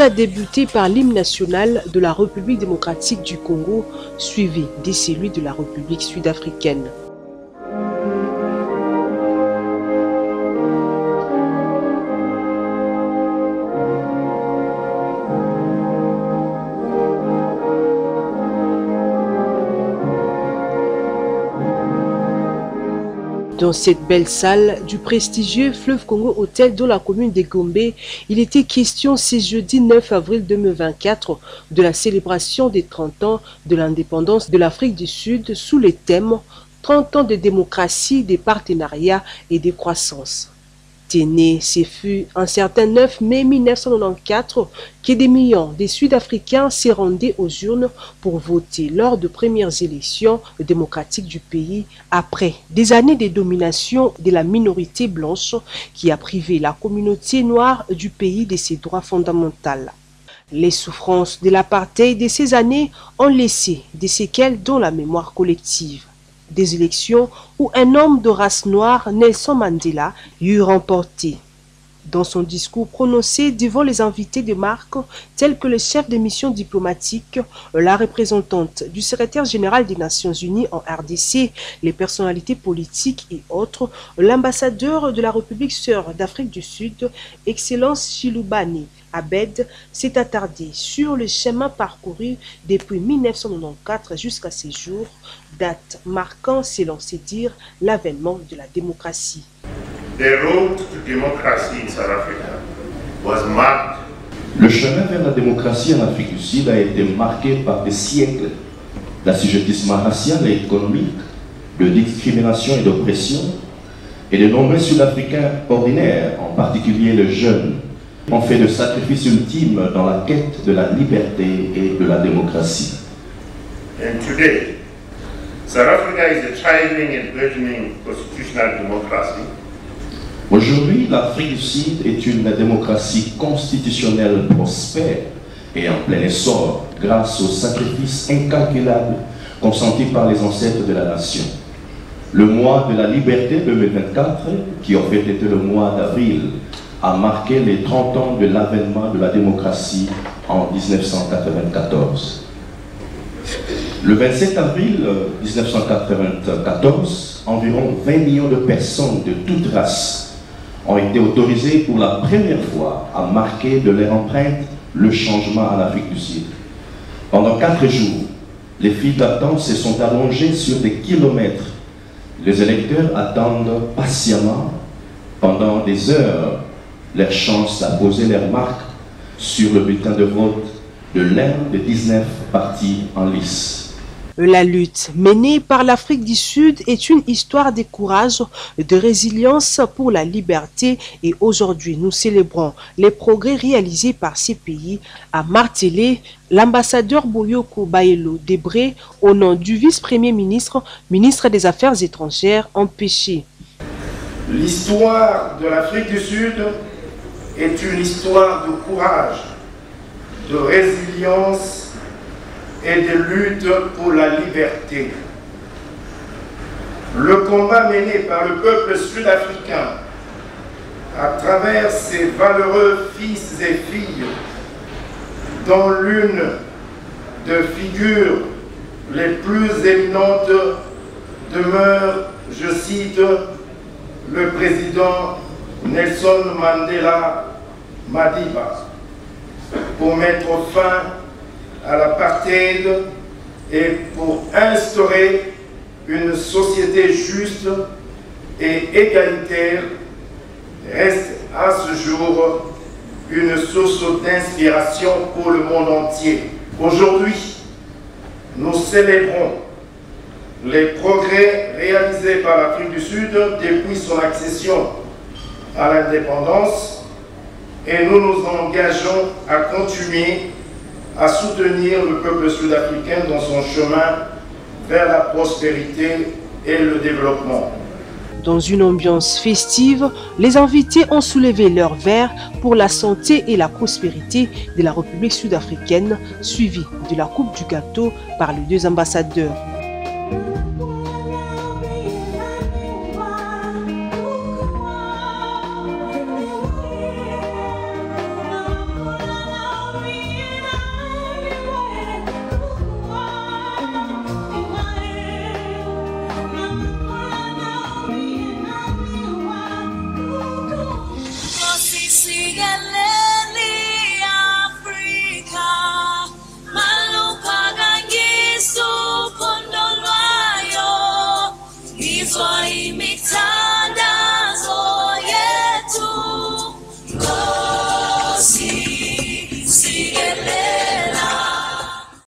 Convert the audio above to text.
a débuté par l'hymne national de la République démocratique du Congo, suivi de celui de la République sud-africaine. Dans cette belle salle du prestigieux Fleuve Congo Hotel dans la commune de Gombe, il était question ce jeudi 9 avril 2024 de la célébration des 30 ans de l'indépendance de l'Afrique du Sud sous les thèmes 30 ans de démocratie, de partenariat et de croissance. Né, ce fut un certain 9 mai 1994 que des millions de Sud-Africains se rendaient aux urnes pour voter lors de premières élections démocratiques du pays après des années de domination de la minorité blanche qui a privé la communauté noire du pays de ses droits fondamentaux. Les souffrances de l'apartheid de ces années ont laissé des séquelles dans la mémoire collective. Des élections où un homme de race noire, Nelson Mandela, eut remporté. Dans son discours prononcé devant les invités de marque, tels que le chef de mission diplomatique, la représentante du secrétaire général des Nations Unies en RDC, les personnalités politiques et autres, l'ambassadeur de la République sœur d'Afrique du Sud, Excellence Shilubane Abed, s'est attardé sur le chemin parcouru depuis 1994 jusqu'à ces jours, date marquant, selon ses dires, l'avènement de la démocratie. Le chemin vers la démocratie en Afrique du Sud a été marqué par des siècles d'assujettissement racial et économique, de discrimination et d'oppression, et de nombreux Sud-Africains ordinaires, en particulier les jeunes, ont fait le sacrifice ultime dans la quête de la liberté et de la démocratie. And today, South Africa is a thriving and burgeoning constitutional democracy. Aujourd'hui, l'Afrique du Sud est une démocratie constitutionnelle prospère et en plein essor grâce aux sacrifices incalculables consentis par les ancêtres de la nation. Le mois de la liberté 2024, qui en fait était le mois d'avril, a marqué les 30 ans de l'avènement de la démocratie en 1994. Le 27 avril 1994, environ 20 millions de personnes de toutes races ont été autorisées pour la première fois à marquer de leur empreinte le changement en Afrique du Sud. Pendant 4 jours, les files d'attente se sont allongées sur des kilomètres. Les électeurs attendent patiemment pendant des heures leur chance à poser leur marque sur le bulletin de vote de l'un des 19 partis en lice. La lutte menée par l'Afrique du Sud est une histoire de courage, de résilience pour la liberté et aujourd'hui nous célébrons les progrès réalisés par ces pays, a martelé l'ambassadeur Boyoko Bayelo Debré au nom du vice-premier ministre, ministre des Affaires étrangères empêché. L'histoire de l'Afrique du Sud est une histoire de courage, de résilience et de lutte pour la liberté. Le combat mené par le peuple sud-africain à travers ses valeureux fils et filles, dont l'une de figures les plus éminentes demeure, je cite, le président Nelson Mandela Madiba, pour mettre fin à l'apartheid et pour instaurer une société juste et égalitaire, reste à ce jour une source d'inspiration pour le monde entier. Aujourd'hui, nous célébrons les progrès réalisés par l'Afrique du Sud depuis son accession à l'indépendance et nous nous engageons à continuer à soutenir le peuple sud-africain dans son chemin vers la prospérité et le développement. Dans une ambiance festive, les invités ont soulevé leurs verres pour la santé et la prospérité de la République sud-africaine, suivie de la coupe du gâteau par les deux ambassadeurs.